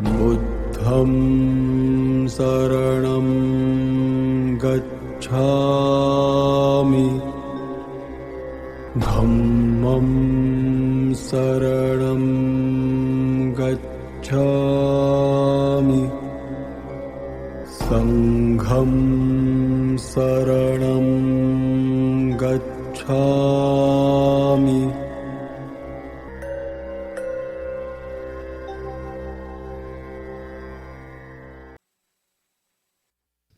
부द्धं 사랑am gacchami dhammam saranam gacchami sangham saranam gacchami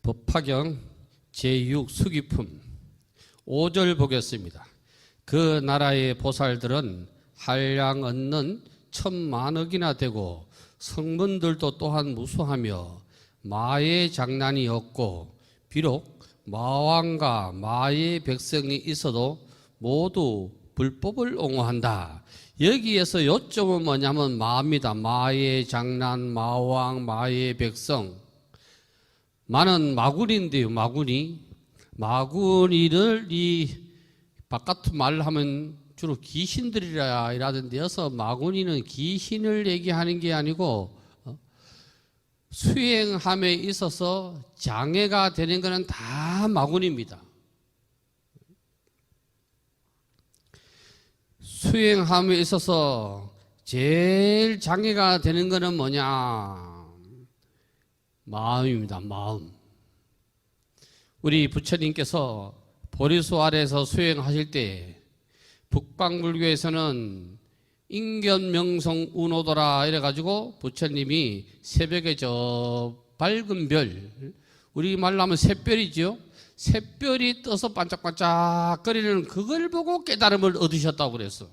법화경 제6 수기품 5절 보겠습니다. 그 나라의 보살들은 한량 얻는 1000만억이나 되고 성문들도 또한 무수하며 마의 장난이 없고 비록 마왕과 마의 백성이 있어도 모두 불법을 옹호한다. 여기에서 요점은 뭐냐면 마입니다. 마의 장난, 마왕, 마의 백성. 마는 마구니인데요. 마구니를 이 바깥 말로 하면 주로 귀신들이라 이라던데 여서 마구니는 귀신을 얘기하는 게 아니고 수행함에 있어서 장애가 되는 것은 다 마구니입니다. 수행함에 있어서 제일 장애가 되는 것은 뭐냐? 마음입니다. 마음. 우리 부처님께서 보리수 아래에서 수행하실 때 북방불교에서는 인견명성 운오더라 이래가지고 부처님이 새벽에 저 밝은 별, 우리말로 하면 샛별이죠. 샛별이 떠서 반짝반짝거리는 그걸 보고 깨달음을 얻으셨다고 그랬어.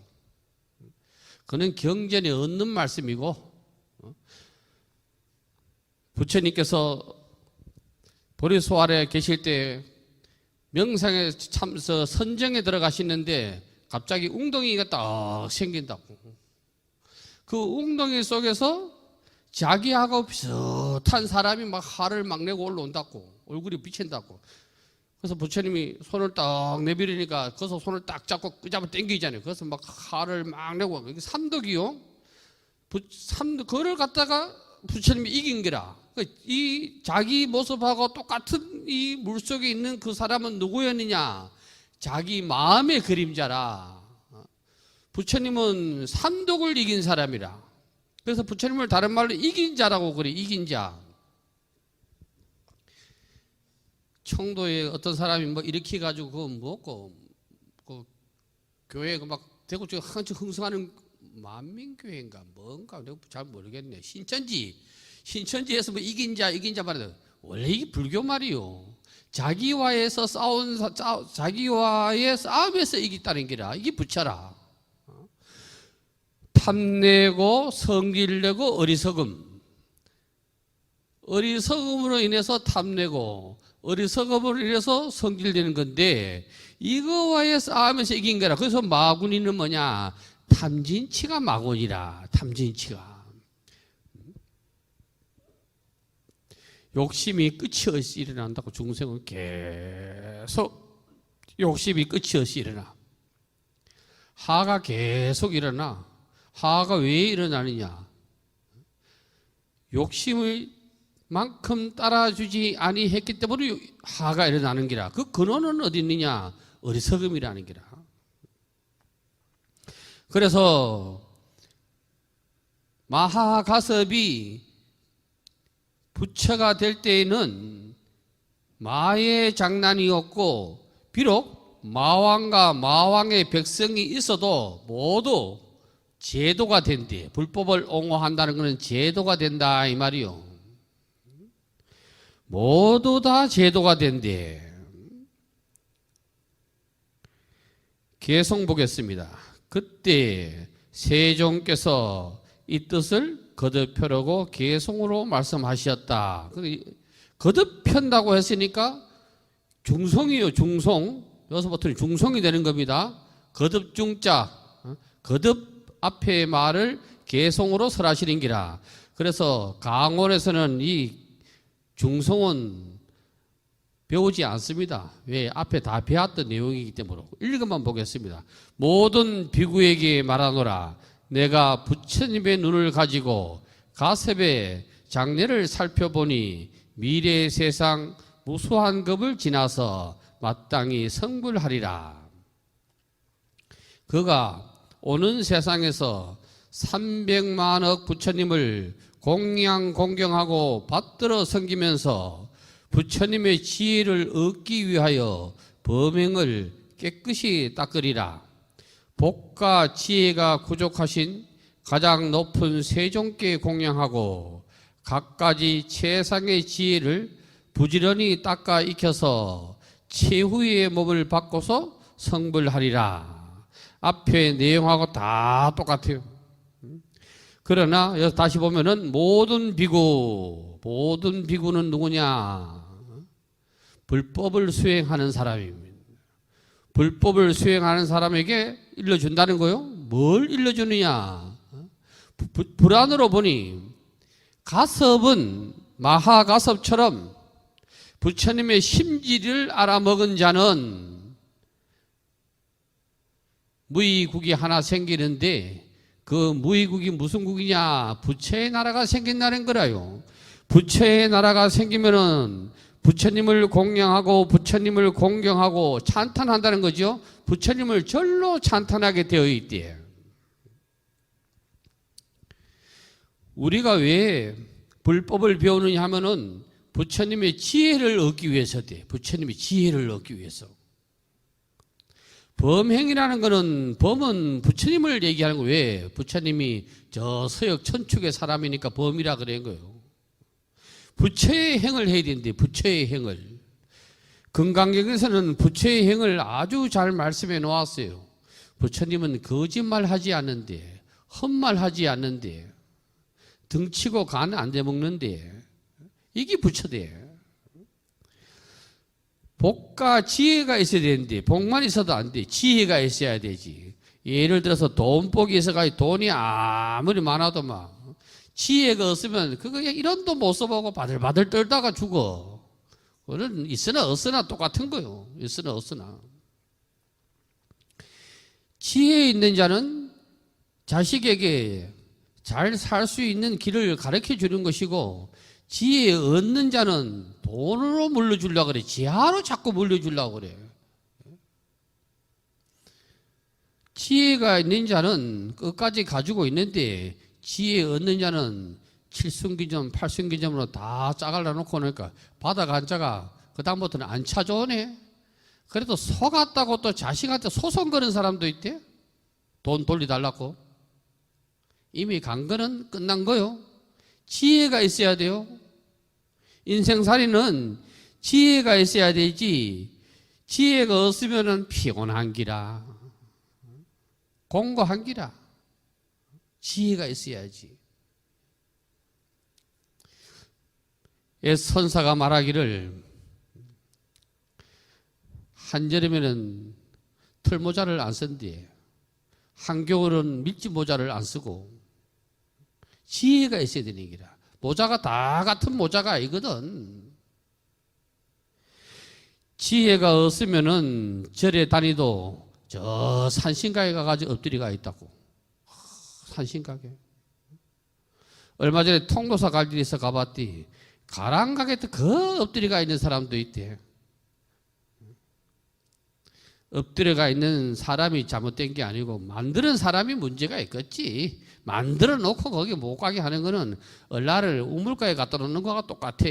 그는 경전에 얻는 말씀이고 부처님께서 보리수 아래 계실 때 명상에 참서 선정에 들어가시는데 갑자기 웅덩이가 딱 생긴다고. 그 웅덩이 속에서 자기하고 비슷한 사람이 막 화를 막 내고 올라온다고. 얼굴이 비친다고. 그래서 부처님이 손을 딱 내밀으니까 거기서 손을 딱 잡고 끄잡아 당기잖아요. 그래서 막 화를 막 내고. 이게 삼덕이요. 그거를 갖다가 부처님이 이긴 거라. 이 자기 모습하고 똑같은 이 물속에 있는 그 사람은 누구였느냐? 자기 마음의 그림자라. 부처님은 삼독을 이긴 사람이라. 그래서 부처님을 다른 말로 이긴 자라고 그래. 이긴 자. 청도에 어떤 사람이 뭐 이렇게 가지고 그거 뭐고 그 교회 막 대구 쪽에 한참 흥성하는 만민교회인가 뭔가 내가 잘 모르겠네. 신천지에서 뭐 이긴 자 말이야. 원래 이게 불교 말이요. 자기와의 싸움에서 이겼다는 게라. 이게 부처라. 탐내고 성질내고 어리석음. 어리석음으로 인해서 탐내고 어리석음으로 인해서 성질되는 건데 이거와의 싸움에서 이긴 거라. 그래서 마구니는 뭐냐? 탐진치가 마구니라. 탐진치가. 욕심이 끝이 없이 일어난다고. 중생은 계속 욕심이 끝이 없이 일어나. 하가 계속 일어나. 하가 왜 일어나느냐? 욕심을 만큼 따라주지 아니했기 때문에 하가 일어나는 기라. 그 근원은 어디 있느냐? 어리석음이라는 기라. 그래서 마하가섭이 부처가 될 때에는 마의 장난이 없고 비록 마왕과 마왕의 백성이 있어도 모두 제도가 된대. 불법을 옹호한다는 것은 제도가 된다 이 말이요. 모두 다 제도가 된대. 계속 보겠습니다. 그때 세종께서 이 뜻을 거듭펴라고 계송으로 말씀하셨다. 거듭편다고 했으니까 중송이요. 중송. 여기서부터는 중송이 되는 겁니다. 거듭중자. 거듭 앞에 말을 계송으로 설하시는 기라. 그래서 강원에서는 이 중송은 배우지 않습니다. 왜? 앞에 다 배웠던 내용이기 때문에. 읽어만 보겠습니다. 모든 비구에게 말하노라. 내가 부처님의 눈을 가지고 가섭의 장래를 살펴보니 미래의 세상 무수한 급을 지나서 마땅히 성불하리라. 그가 오는 세상에서 300만억 부처님을 공경하고 받들어 섬기면서 부처님의 지혜를 얻기 위하여 범행을 깨끗이 닦으리라. 복과 지혜가 부족하신 가장 높은 세종께 공양하고 갖가지 최상의 지혜를 부지런히 닦아 익혀서 최후의 몸을 바꿔서 성불하리라. 앞에 내용하고 다 똑같아요. 그러나 여기서 다시 보면은 모든 비구는 누구냐? 불법을 수행하는 사람입니다. 불법을 수행하는 사람에게 일러준다는 거요. 뭘 일러주느냐? 불안으로 보니 가섭은 마하가섭처럼 부처님의 심지를 알아먹은 자는 무의국이 하나 생기는데 그 무의국이 무슨 국이냐? 부처의 나라가 생긴다는 거라요. 부처의 나라가 생기면은 부처님을 공양하고 부처님을 공경하고 찬탄한다는 거죠. 부처님을 절로 찬탄하게 되어 있대요. 우리가 왜 불법을 배우느냐 하면은 부처님의 지혜를 얻기 위해서 돼. 부처님의 지혜를 얻기 위해서. 범행이라는 거는 범은 부처님을 얘기하는 거예요. 왜? 부처님이 저 서역 천축의 사람이니까 범이라 그런 거예요. 부처의 행을 해야 되는데 부처의 행을. 금강경에서는 부처의 행을 아주 잘 말씀해 놓았어요. 부처님은 거짓말하지 않는데, 헛말하지 않는데, 등치고 간 안 대먹는데, 이게 부처대. 복과 지혜가 있어야 되는데 복만 있어도 안 돼. 지혜가 있어야 되지. 예를 들어서 돈복이 있어가지고 돈이 아무리 많아도 막 지혜가 없으면 그거 그냥 1원도 못 써보고 바들바들 떨다가 죽어. 그건 있으나 없으나 똑같은 거요. 있으나 없으나. 지혜 있는 자는 자식에게 잘 살 수 있는 길을 가르쳐 주는 것이고, 지혜 얻는 자는 돈으로 물려주려고 그래. 지하로 자꾸 물려주려고 그래. 지혜가 있는 자는 끝까지 가지고 있는데, 지혜 얻는 자는 7순기점, 8순기점으로 다 짜갈라 놓고 그러니까 받아간 자가 그다음부터는 안 찾아오네. 그래도 속았다고 또 자식한테 소송 거는 사람도 있대. 돈 돌려달라고. 이미 간 거는 끝난 거요. 지혜가 있어야 돼요. 인생살이는 지혜가 있어야 되지. 지혜가 없으면 피곤한 기라, 공고한 기라. 지혜가 있어야지. 선사가 말하기를 한여름에는 털모자를 안 쓴대. 한겨울은 밀짚 모자를 안 쓰고. 지혜가 있어야 되는 기라. 모자가 다 같은 모자가 아니거든. 지혜가 없으면은 절에 다니도 저 산신가에 가가지고 엎드리가 있다고. 산신가게. 얼마 전에 통도사 갈 일이 있어 가봤디. 가랑가게 그 엎드리가 있는 사람도 있대. 엎드려가 있는 사람이 잘못된 게 아니고 만드는 사람이 문제가 있겠지. 만들어 놓고 거기 못 가게 하는 거는 얼라를 우물가에 갖다 놓는 거가 똑같아.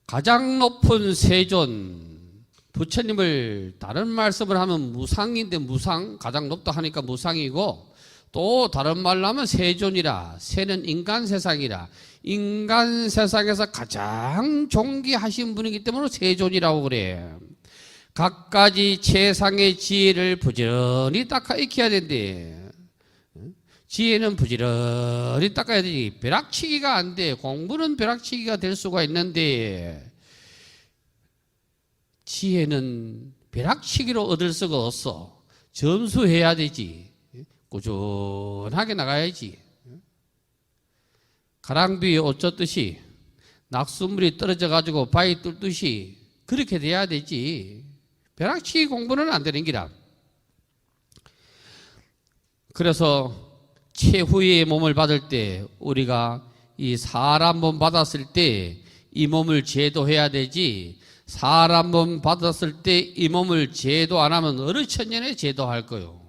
가장 높은 세존, 부처님을 다른 말씀을 하면 무상인데 무상, 가장 높다 하니까 무상이고, 또 다른 말로 하면 세존이라. 세는 인간 세상이라. 인간 세상에서 가장 존귀하신 분이기 때문에 세존이라고 그래. 갖가지 최상의 지혜를 부지런히 닦아 익혀야 된대. 지혜는 부지런히 닦아야 되지. 벼락치기가 안 돼. 공부는 벼락치기가 될 수가 있는데 지혜는 벼락치기로 얻을 수가 없어. 점수해야 되지. 꾸준하게 나가야지. 가랑비에 옷 젖듯이 낙수물이 떨어져 가지고 바위 뚫듯이 그렇게 돼야 되지. 벼락치기 공부는 안 되는 기라. 그래서 최후의 몸을 받을 때 우리가 이 사람 몸 받았을 때 이 몸을 제도해야 되지, 사람 몸 받았을 때 이 몸을 제도 안 하면 어느 천년에 제도할 거요.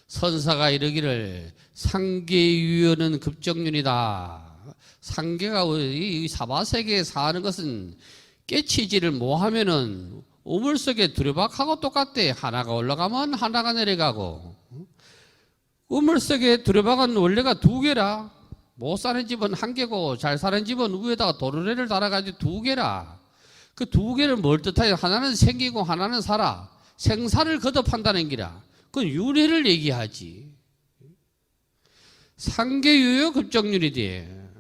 선사가 이르기를 상계유효는 급정륜이다. 상계가 이 사바세계에 사는 것은 깨치지를 못하면은 우물속에 두레박하고 똑같대. 하나가 올라가면 하나가 내려가고. 우물속에 두레박은 원래가 두 개라. 못 사는 집은 한 개고 잘 사는 집은 위에다가 도르래를 달아가지고 두 개라. 그 두 개를 뭘 뜻하냐? 하나는 생기고 하나는 살아. 생사를 거듭한다는 기라. 그건 윤회를 얘기하지. 상계유효 급정륜이 돼.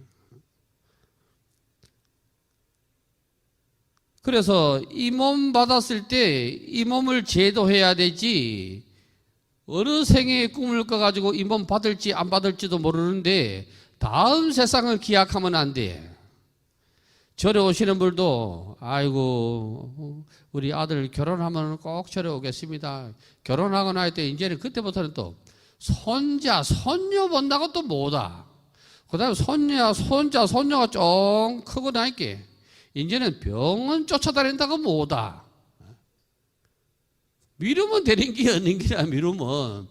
그래서 이 몸 받았을 때 이 몸을 제도해야 되지, 어느 생에 꿈을 꿔가지고 이 몸 받을지 안 받을지도 모르는데 다음 세상을 기약하면 안 돼. 절에 오시는 분도 아이고 우리 아들 결혼하면 꼭 절에 오겠습니다. 결혼하고 날 때 이제는 그때부터는 또 손자 손녀 본다고 또 못와. 그 다음에 손자 손녀가 좀 크고 나니까 이제는 병원 쫓아다닌다고 못와. 미루면 되는 게 없는 게라. 미루면.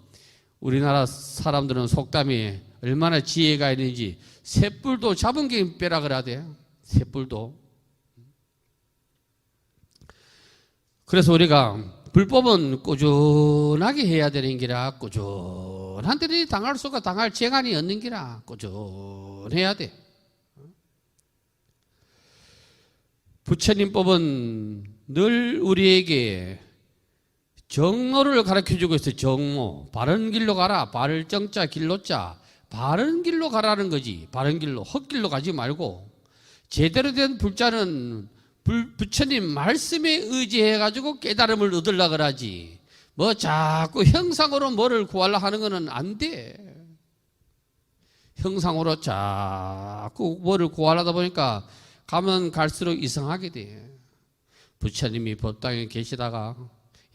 우리나라 사람들은 속담이 얼마나 지혜가 있는지, 쇳불도 잡은 게 빼라 그래야 돼. 쇳불도. 그래서 우리가 불법은 꾸준하게 해야 되는 기라. 꾸준한 데는 당할 수가 당할 재간이 없는 기라. 꾸준해야 돼. 부처님법은 늘 우리에게 정로를 가르쳐주고 있어요. 정로. 바른 길로 가라. 바를 정자 길로자. 바른 길로 가라는 거지. 바른 길로. 헛길로 가지 말고 제대로 된 불자는 부처님 말씀에 의지해가지고 깨달음을 얻으려고 그러지. 뭐 자꾸 형상으로 뭐를 구하려 하는 거는 안 돼. 형상으로 자꾸 뭐를 구하려다 보니까 가면 갈수록 이상하게 돼. 부처님이 법당에 계시다가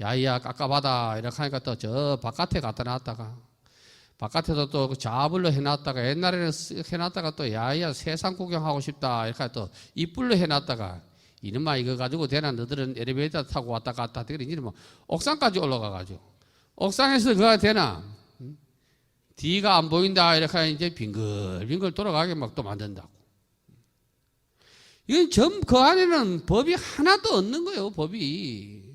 야이야 깎아받아 이렇게 하니까 또 저 바깥에 갖다 놨다가, 바깥에도 또 자불로 해놨다가, 옛날에는 쓱 해놨다가 또 야이야 세상 구경하고 싶다 이렇게 또 이불로 해놨다가, 이놈아 이거 가지고 되나? 너들은 엘리베이터 타고 왔다 갔다 하더니 이제 뭐 옥상까지 올라가가지고 옥상에서 그거 되나? 뒤가 안 보인다 이렇게 하니 이제 빙글빙글 돌아가게 막 또 만든다고. 이건 전 그 안에는 법이 하나도 없는 거예요. 법이.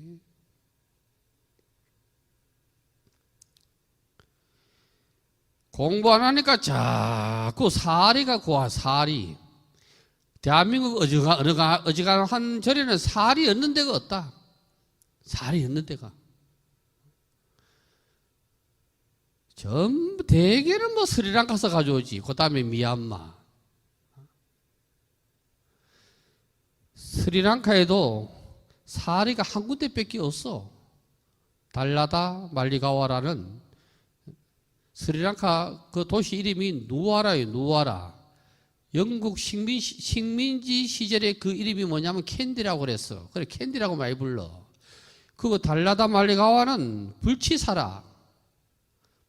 공부 안 하니까 자꾸 사리가 고와. 사리. 대한민국 어지간한 절에는 살이 없는 데가 없다. 살이 없는 데가. 전부 대개는 뭐 스리랑카서 가져오지. 그 다음에 미얀마. 스리랑카에도 사리가 한 군데밖에 없어. 달라다 말리가와라는 스리랑카 그 도시 이름이 누아라예요. 누아라. 영국 식민지 시절에 그 이름이 뭐냐면 캔디라고 그랬어. 그래 캔디라고 많이 불러. 그거 달라다 말리가와는 불치사라.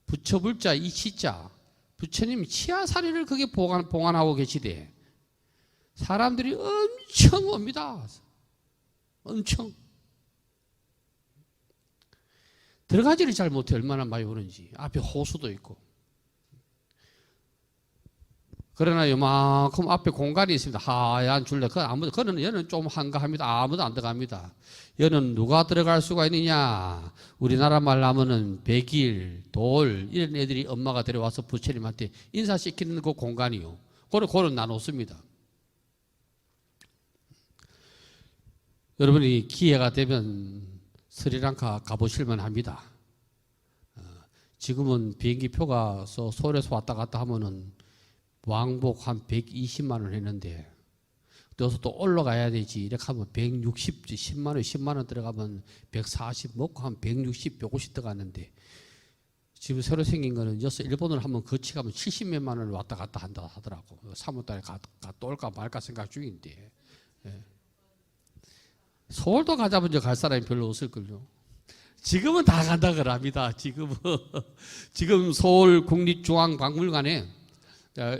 부처불자 이치자. 부처님 치아사리를 그게 봉안하고 계시대. 사람들이 엄청 옵니다. 엄청. 들어가지를 잘 못해. 얼마나 많이 오는지. 앞에 호수도 있고. 그러나 요만큼 앞에 공간이 있습니다. 하얀 줄레. 그는 얘는 좀 한가합니다. 아무도 안 들어갑니다. 얘는 누가 들어갈 수가 있느냐? 우리나라 말로 하면은 백일, 돌 이런 애들이 엄마가 데려와서 부처님한테 인사시키는 그 공간이요. 그걸 나눴습니다. 여러분이 기회가 되면 스리랑카 가보실만 합니다. 지금은 비행기표가 서울에서 왔다 갔다 하면은 왕복 한 120만 원 했는데, 여기서 또 올라가야 되지. 이렇게 하면 160, 10만 원, 10만 원 들어가면 140 먹고 한 160, 150 들어갔는데, 지금 새로 생긴 거는 여기서 일본을 한번 거치가면 70몇만 원을 왔다 갔다 한다 하더라고. 3월달에 갔다 올까 말까 생각 중인데. 예. 서울도 가자면 이제 갈 사람이 별로 없을걸요. 지금은 다 간다 그럽니다. 지금 서울 국립중앙박물관에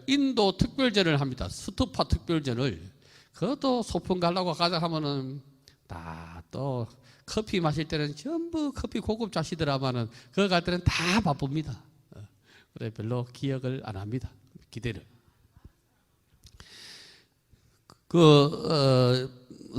인도 특별전을 합니다. 스투파 특별전을. 그것도 소풍 가려고 가자 하면은 다 또 커피 마실 때는 전부 커피 고급 자시더라마는 그거 갈 때는 다 바쁩니다. 그래 별로 기억을 안 합니다. 기대를.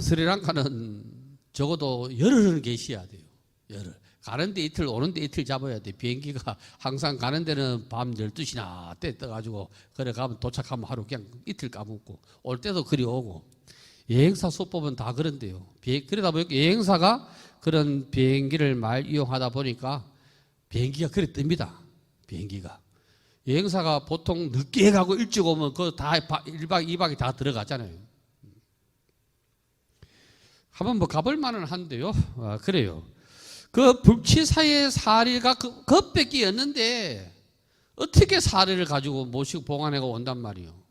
스리랑카는 적어도 열흘은 계셔야 돼요. 열흘. 가는데 이틀, 오는데 이틀 잡아야 돼. 비행기가 항상 가는 데는 밤 12시나 때 떠가지고, 그래 가면 도착하면 하루 그냥 이틀 까먹고, 올 때도 그리 오고. 여행사 수법은 다 그런데요. 그러다 보니까 여행사가 그런 비행기를 많이 이용하다 보니까 비행기가 그래 뜹니다. 비행기가. 여행사가 보통 늦게 가고 일찍 오면 그거 다 1박 2박이 다 들어가잖아요. 한번 뭐 가볼 만은 한데요. 그래요. 그 불치사의 사리가 겁뺏기였는데 어떻게 사리를 가지고 모시고 봉안해가 온단 말이에요.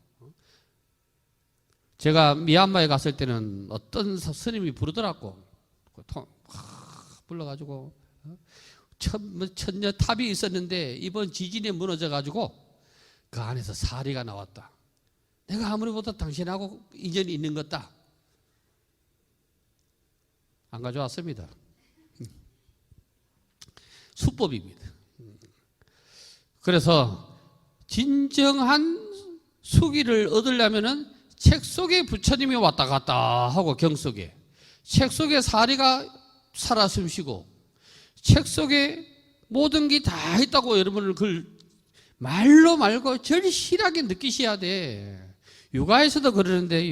제가 미얀마에 갔을 때는 어떤 스님이 부르더라고. 불러가지고 천녀 탑이 있었는데 이번 지진에 무너져가지고 그 안에서 사리가 나왔다. 내가 아무리 보다 당신하고 인연이 있는 것다. 안 가져왔습니다. 수법입니다. 그래서 진정한 수기를 얻으려면은 책 속에 부처님이 왔다 갔다 하고 경 속에 책 속에 사리가 살아 숨쉬고 책 속에 모든 게 다 있다고 여러분을 그걸 말로 말고 절실하게 느끼셔야 돼. 육아에서도 그러는데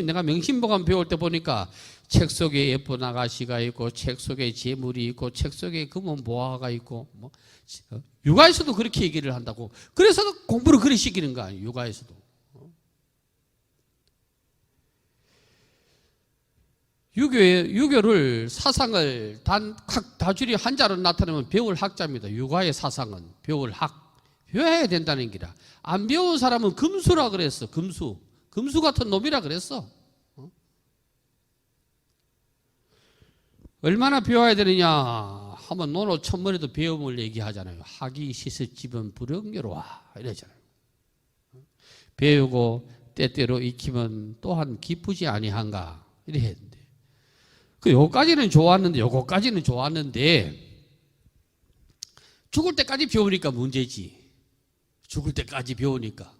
내가 명심보감 배울 때 보니까 책 속에 예쁜 아가씨가 있고 책 속에 재물이 있고 책 속에 금은 보화가 있고 육아에서도 그렇게 얘기를 한다고. 그래서 공부를 그리 시키는 거 아니에요. 육아에서도. 유교를 사상을 다줄이 한자로 나타내면 배울 학자입니다. 육아의 사상은 배울 배워야 된다는 기라. 안 배운 사람은 금수라 그랬어. 금수 같은 놈이라 그랬어. 얼마나 배워야 되느냐 하면 논어 천문에도 배움을 얘기하잖아요. 학이 시스집은 불응여로와 이러잖아요. 배우고 때때로 익히면 또한 기쁘지 아니한가 이래 했는데 요거까지는 좋았는데 죽을 때까지 배우니까 문제지. 죽을 때까지 배우니까.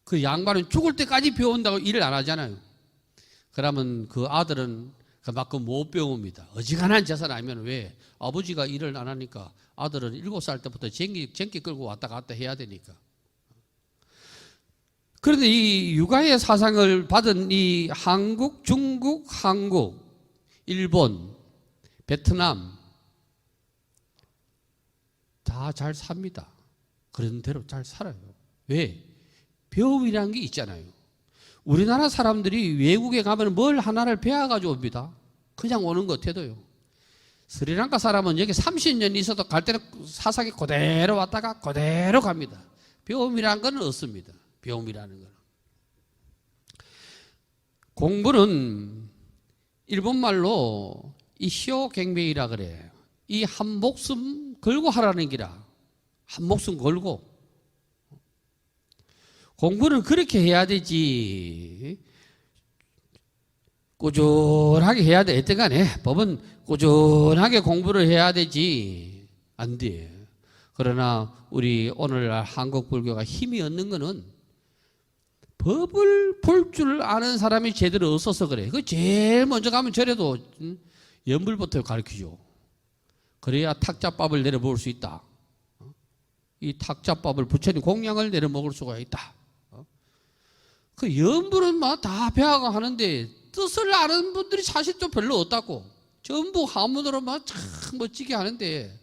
그 양반은 죽을 때까지 배운다고 일을 안 하잖아요. 그러면 그 아들은 그만큼 못 배웁니다. 어지간한 재산 아니면 왜? 아버지가 일을 안 하니까 아들은 7살 때부터 쟁기 끌고 왔다 갔다 해야 되니까. 그런데 이 육아의 사상을 받은 이 한국, 중국, 일본, 베트남 다 잘 삽니다. 그런 대로 잘 살아요. 왜? 배움이라는 게 있잖아요. 우리나라 사람들이 외국에 가면 뭘 하나를 배워가지고 옵니다. 그냥 오는 것 같아도요. 스리랑카 사람은 여기 30년 있어도 갈 때는 사상이 그대로 왔다가 그대로 갑니다. 배움이라는 건 없습니다. 배움이라는 건. 공부는 일본말로 이시오갱메이라 그래. 이 한 목숨 걸고 하라는 기라. 한 목숨 걸고. 공부는 그렇게 해야 되지. 꾸준하게 해야 돼. 어쨌간에 법은 꾸준하게 공부를 해야 되지. 안 돼. 그러나 우리 오늘날 한국 불교가 힘이 없는 거는 법을 볼 줄 아는 사람이 제대로 없어서 그래. 그 제일 먼저 가면 절에도 연불부터 가르치죠. 그래야 탁자밥을 내려먹을 수 있다. 이 탁자밥을 부처님 공양을 내려먹을 수가 있다. 그 연불은 막 다 배워가 하는데 뜻을 아는 분들이 사실 좀 별로 없다고. 전부 한문으로 막 참 멋지게 하는데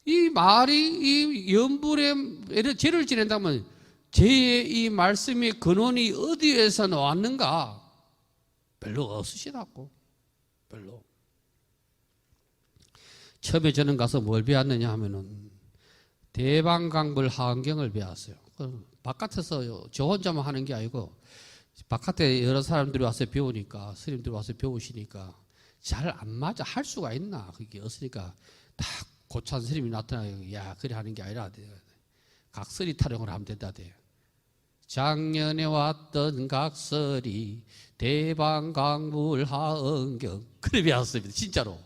이 말이 이 연불에 죄를 지낸다면 죄의 이 말씀의 근원이 어디에서 나왔는가? 별로 없으시다고. 별로. 처음에 저는 가서 뭘 배웠느냐 하면은 대방강불 하은경을 배웠어요. 바깥에서 저 혼자만 하는 게 아니고 바깥에 여러 사람들이 와서 배우니까 스님들이 와서 배우시니까 잘 안 맞아. 할 수가 있나? 그게 없으니까 딱 고찬 스님이 나타나요. 야, 그래 하는 게 아니라 각설이 타령을 하면 된다. 작년에 왔던 각설이 대방강물하은경 그래 배웠습니다. 진짜로.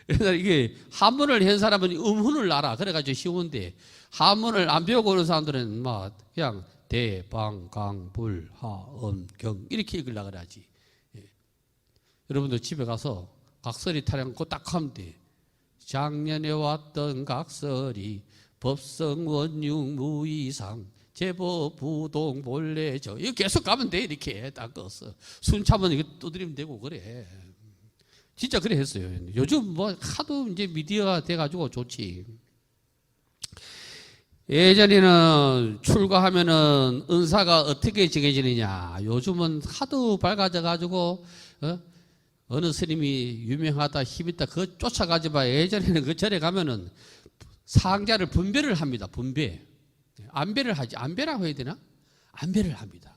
그래서 이게 한문을 한 사람은 음훈을 알아. 그래가지고 쉬운데 한문을 안 배우고 오는 사람들은 막 그냥 대방강불하은경 이렇게 읽으려고 그러지. 여러분들 집에 가서 각설이 타령 딱 하면 돼. 작년에 왔던 각설이 법성원육 무이상 제법 부동 본래저 이거 계속 가면 돼. 이렇게 딱 꺼서 순참은 이거 두드리면 되고 그래. 진짜 그래 했어요. 요즘 뭐 하도 이제 미디어가 돼가지고 좋지. 예전에는 출가하면은 은사가 어떻게 정해지느냐. 요즘은 하도 밝아져가지고 어느 스님이 유명하다 힘있다 그거 쫓아가지 마. 예전에는 그 절에 가면은 상자를 분배를 합니다. 분배. 안배를 하지. 안배라고 해야 되나? 안배를 합니다.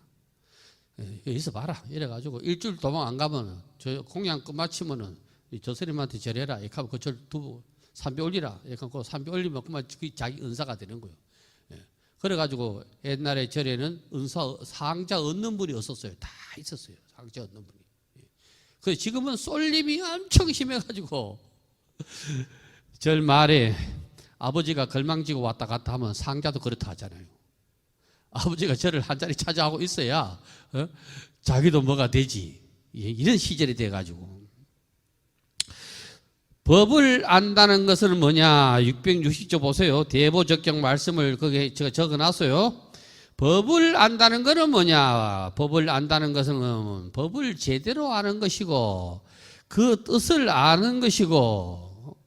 여기서 봐라. 이래가지고 일주일 도망 안 가면 저 공양 끝마치면은 저 스님한테 절해라. 이렇게 하면 그 절 두고 삼배 올리라. 이렇게 하고 삼배 올리면 그만 자기 은사가 되는 거예요. 그래가지고 옛날에 절에는 은사 상자 얻는 분이 없었어요. 다 있었어요. 상자 얻는 분이. 그래서 지금은 쏠림이 엄청 심해가지고 절 말에 아버지가 걸망지고 왔다 갔다 하면 상자도 그렇다 하잖아요. 아버지가 저를 한 자리 차지하고 있어야 자기도 뭐가 되지. 이런 시절이 돼가지고 법을 안다는 것은 뭐냐. 660조 보세요. 대보적경 말씀을 거기에 제가 적어놨어요. 법을 안다는 것은 뭐냐. 법을 안다는 것은 법을 제대로 아는 것이고 그 뜻을 아는 것이고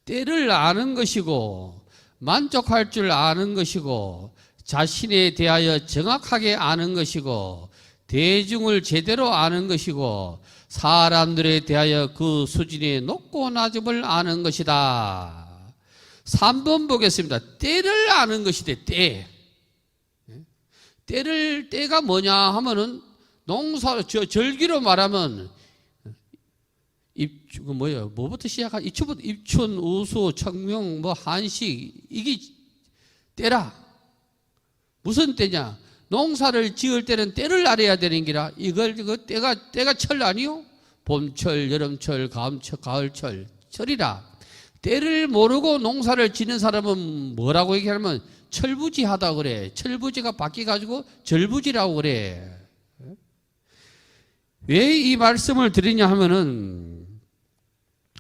때를 아는 것이고 만족할 줄 아는 것이고 자신에 대하여 정확하게 아는 것이고 대중을 제대로 아는 것이고 사람들에 대하여 그 수준의 높고 낮음을 아는 것이다. 3번 보겠습니다. 때를 아는 것이다. 때. 때가 뭐냐 하면은 농사 절기로 말하면 뭐부터 시작한 입춘, 우수, 청명, 한식 이게 때라. 무슨 때냐? 농사를 지을 때는 때를 알아야 되는 기라. 이거 때가 철 아니요? 봄철, 여름철, 가을철, 철이라. 때를 모르고 농사를 지는 사람은 뭐라고 얘기하면 철부지하다 그래. 철부지가 바뀌어가지고 절부지라고 그래. 왜 이 말씀을 드리냐 하면은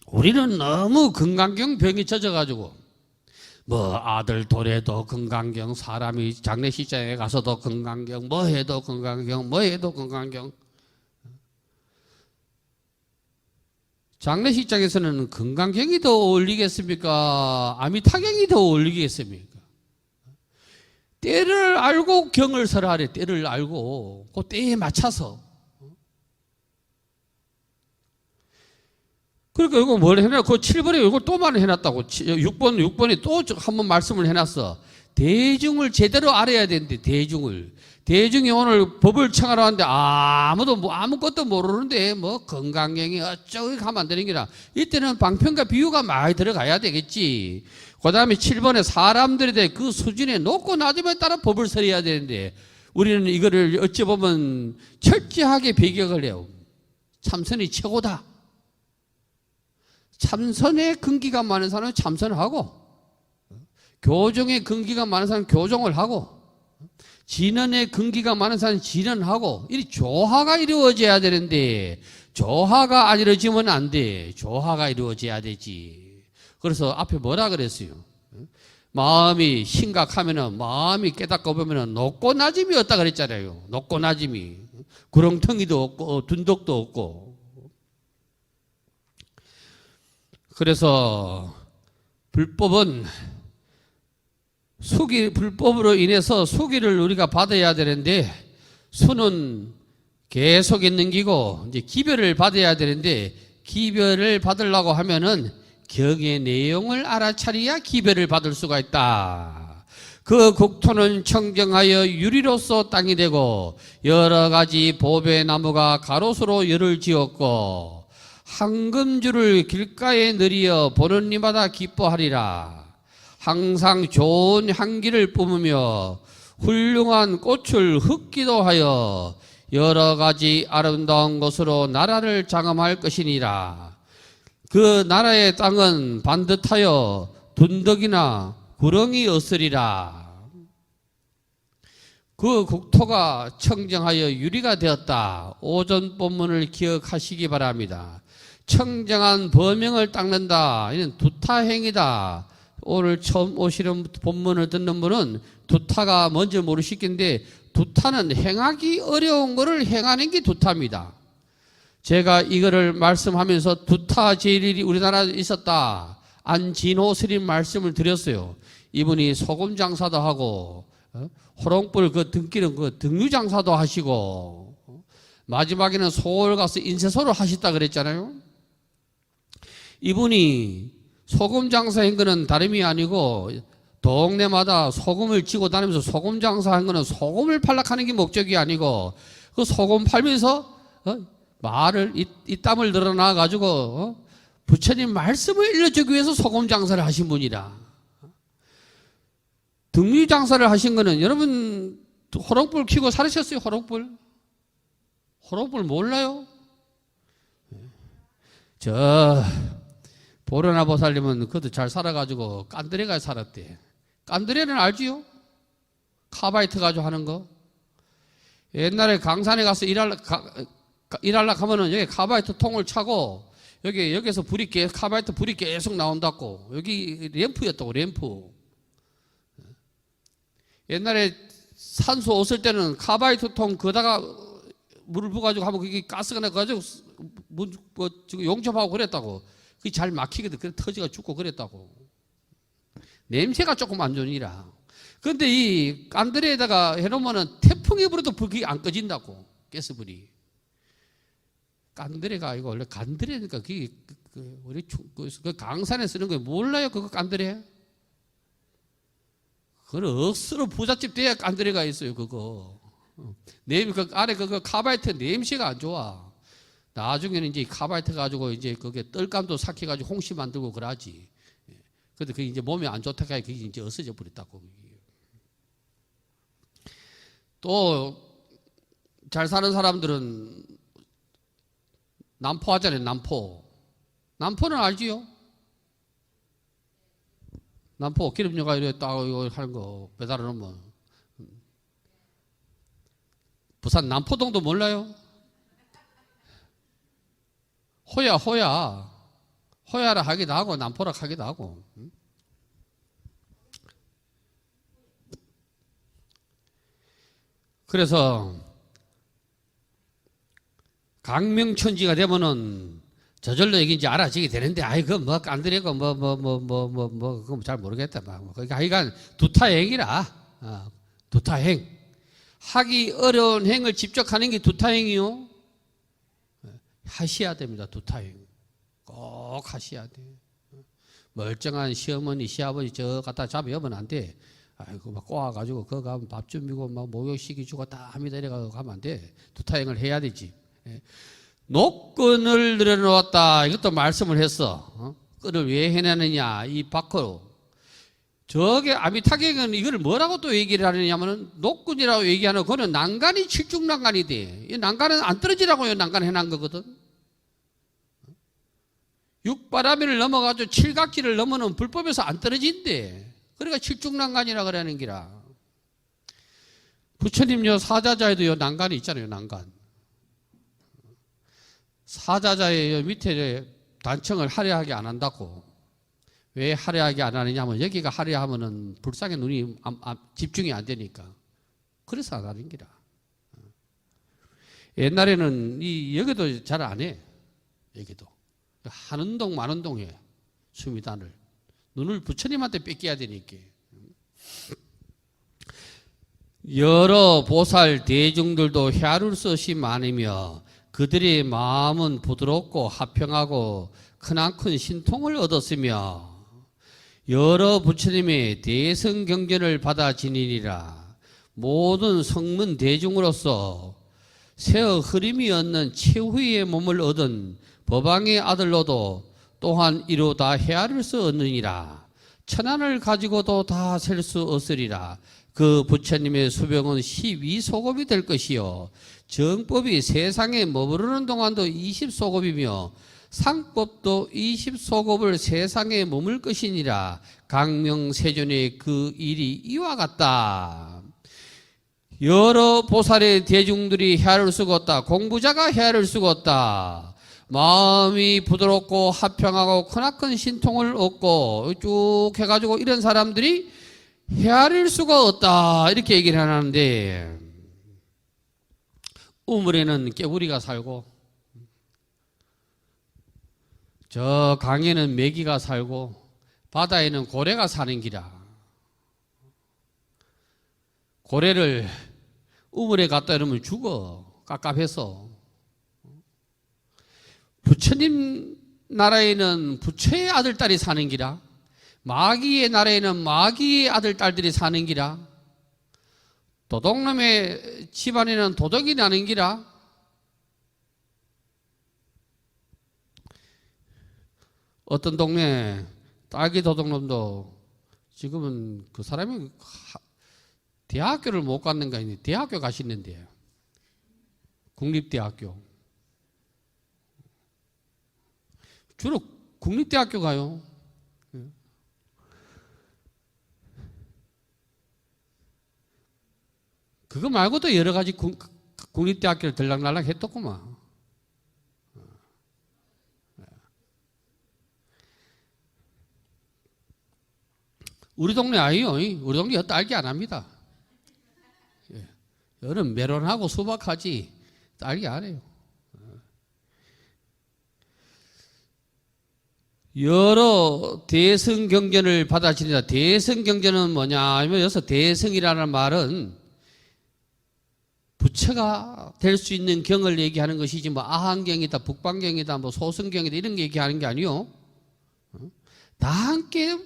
우리는 너무 금강경 병이 젖어가지고 뭐 아들 돌에도 금강경, 사람이 장례식장에 가서도 금강경, 뭐 해도 금강경, 뭐 해도 금강경. 장례식장에서는 금강경이 더 어울리겠습니까? 아미타경이 더 어울리겠습니까? 때를 알고 경을 설하래. 때를 알고 그 때에 맞춰서. 그러니까 이거 뭘 해놔? 그 7번에 이걸 또 말을 해놨다고. 6번에 또 한 번 말씀을 해놨어. 대중을 제대로 알아야 되는데, 대중이 오늘 법을 청하러 왔는데, 아무것도 모르는데, 건강경이 어쩌고 가면 안 되는 게라. 이때는 방편과 비유가 많이 들어가야 되겠지. 그 다음에 7번에 사람들에 대해 그 수준에 높고 낮음에 따라 법을 설해야 되는데, 우리는 이거를 어찌 보면 철저하게 배격을 해요. 참선이 최고다. 참선에 근기가 많은 사람은 참선을 하고 교정에 근기가 많은 사람은 교정을 하고 진언에 근기가 많은 사람은 진언을 하고 이 조화가 이루어져야 되는데 조화가 안 이루어지면 안 돼. 조화가 이루어져야 되지. 그래서 앞에 뭐라 그랬어요? 마음이 심각하면은 마음이 깨닫고 보면은 높고 낮음이 없다 그랬잖아요. 높고 낮음이 구렁텅이도 없고 둔독도 없고. 그래서 불법은 불법으로 인해서 수기를 우리가 받아야 되는데 수는 계속 있는 기고 이제 기별을 받아야 되는데 기별을 받으려고 하면은 경의 내용을 알아차려야 기별을 받을 수가 있다. 그 국토는 청정하여 유리로서 땅이 되고 여러 가지 보배 나무가 가로수로 열을 지었고 황금줄을 길가에 늘이어 보는 이마다 기뻐하리라. 항상 좋은 향기를 뿜으며 훌륭한 꽃을 흙기도 하여 여러 가지 아름다운 것으로 나라를 장엄할 것이니라. 그 나라의 땅은 반듯하여 둔덕이나 구렁이 없으리라. 그 국토가 청정하여 유리가 되었다. 오전 본문을 기억하시기 바랍니다. 청정한 범영을 닦는다. 이는 두타행이다. 오늘 처음 오시는 본문을 듣는 분은 두타가 뭔지 모르시겠는데 두타는 행하기 어려운 것을 행하는 게 두타입니다. 제가 이거를 말씀하면서 두타 제일이 우리나라에 있었다. 안진호 스님 말씀을 드렸어요. 이분이 소금 장사도 하고 호롱불 그 등기는 그 등유 장사도 하시고 마지막에는 서울 가서 인쇄소를 하셨다 그랬잖아요. 이분이 소금 장사한 거는 다름이 아니고 동네마다 소금을 지고 다니면서 소금 장사한 거는 소금을 팔락하는 게 목적이 아니고 그 소금 팔면서 말을 이 땀을 늘어나 가지고 부처님 말씀을 일러주기 위해서 소금 장사를 하신 분이라. 등류 장사를 하신 거는 여러분 호롱불 켜고 살으셨어요? 호롱불 몰라요? 저 보려나 보살님은 그것도 잘 살아가지고 깐드레가 살았대. 깐드레는 알지요? 카바이트 가지고 하는 거. 옛날에 강산에 가서 일하려고 하면은 여기 카바이트 통을 차고 여기서 카바이트 불이 계속 나온다고. 여기 램프였다고, 램프. 옛날에 산소 없을 때는 카바이트 통 거다가 물을 부어가지고 하면 그게 가스가 나가지고 용접하고 그랬다고. 그게 잘 막히거든. 그래 터지가 죽고 그랬다고. 냄새가 조금 안 좋으니라. 그런데 이 깐드레에다가 해놓으면은 태풍이 불어도 불이 안 꺼진다고. 가스불이. 깐드레가 아니고 원래 간드레니까 그게 우리 그 강산에 쓰는 거 몰라요? 그거 깐드레? 그건 억수로 부잣집 돼야 깐드레가 있어요. 그거. 그 안에 그거 카바이트 냄새가 안 좋아. 나중에는 이제 카바이트 가지고 이제 그게 뜰감도 삭혀가지고 홍시 만들고 그러지. 근데 그게 이제 몸에 안 좋다가 그게 이제 없어져 버렸다고. 또 잘 사는 사람들은 남포 하잖아요. 남포는 알지요? 남포 기름료가 이래 딱 하는 거 배달을 하면 부산 남포동도 몰라요? 호야라 하기도 하고 남포라 하기도 하고. 그래서 강명천지가 되면은 저절로 이게 이제 알아지게 되는데, 그 뭐 깐드레고 그건 잘 모르겠다. 그러니까 하여간 두타행이라. 두타행. 하기 어려운 행을 직접 하는 게 두타행이요. 하셔야 됩니다. 두타행. 꼭 하셔야 돼. 멀쩡한 시어머니, 시아버지 저 갖다 잡으면 안 돼. 아이고 막 꼬아가지고 그거 가면 밥 준비고 막 목욕시키 주고 다 합니다. 이래가지고 가면 안 돼. 두타행을 해야 되지. 노끈을 늘어놓았다. 이것도 말씀을 했어. 끈을 왜 해내느냐. 이 밖으로. 저게 아미타경은 이걸 뭐라고 또 얘기를 하느냐면은 노끈이라고 얘기하는 그거는 난간이 칠중난간이 돼. 이 난간은 안 떨어지라고요. 난간 해놓은 거거든. 육바라미를 넘어가지고 칠각지를 넘으면 불법에서 안 떨어진대. 그러니까 칠중난간이라 그러는 기라. 부처님 요 사자자에도 요 난간이 있잖아요. 난간. 사자자의 밑에 단청을 화려하게 안 한다고. 왜 화려하게 안 하느냐면 여기가 화려하면은 불상의 눈이 집중이 안 되니까. 그래서 안 하는 기라. 옛날에는 여기도 잘 안 해. 여기도. 한운동 만운동 해. 수미단을. 눈을 부처님한테 뺏겨야 되니까. 여러 보살 대중들도 헤아릴 수 없이 많으며 그들의 마음은 부드럽고 화평하고 크나큰 신통을 얻었으며 여러 부처님의 대성경전을 받아 지니리라. 모든 성문 대중으로서 새어 흐름이 없는 최후의 몸을 얻은 법왕의 아들로도 또한 이루 다 헤아릴 수 없느니라. 천안을 가지고도 다 셀 수 없으리라. 그 부처님의 수명은 12소급이 될 것이요 정법이 세상에 머무르는 동안도 20소급이며 상법도 20소급을 세상에 머물 것이니라. 강명세존의 그 일이 이와 같다. 여러 보살의 대중들이 헤아릴 수가 없다. 공부자가 헤아릴 수가 없다. 마음이 부드럽고 화평하고 크나큰 신통을 얻고 쭉 해가지고 이런 사람들이 헤아릴 수가 없다. 이렇게 얘기를 하는데, 우물에는 깨구리가 살고 저 강에는 메기가 살고 바다에는 고래가 사는 기라. 고래를 우물에 갖다 놓으면 죽어. 깝깝해서. 부처님 나라에는 부처의 아들, 딸이 사는 기라. 마귀의 나라에는 마귀의 아들, 딸들이 사는 기라. 도둑놈의 집안에는 도둑이 나는 기라. 어떤 동네 딸기 도둑놈도 지금은 그 사람이 대학교를 못 갔는가 했는데 대학교 가시는데요. 국립대학교. 주로 국립대학교 가요. 그거 말고도 여러 가지 국립대학교를 들락날락 했더구만. 우리 동네 아니요. 우리 동네 딸기 안 합니다. 여름 메론하고 수박하지 딸기 안 해요. 여러 대승경전을 받아들인다. 대승경전은 뭐냐 하면 여기서 대승이라는 말은 부처가 될 수 있는 경을 얘기하는 것이지 뭐 아한경이다, 북방경이다, 뭐 소승경이다 이런 게 얘기하는 게 아니요. 다 함께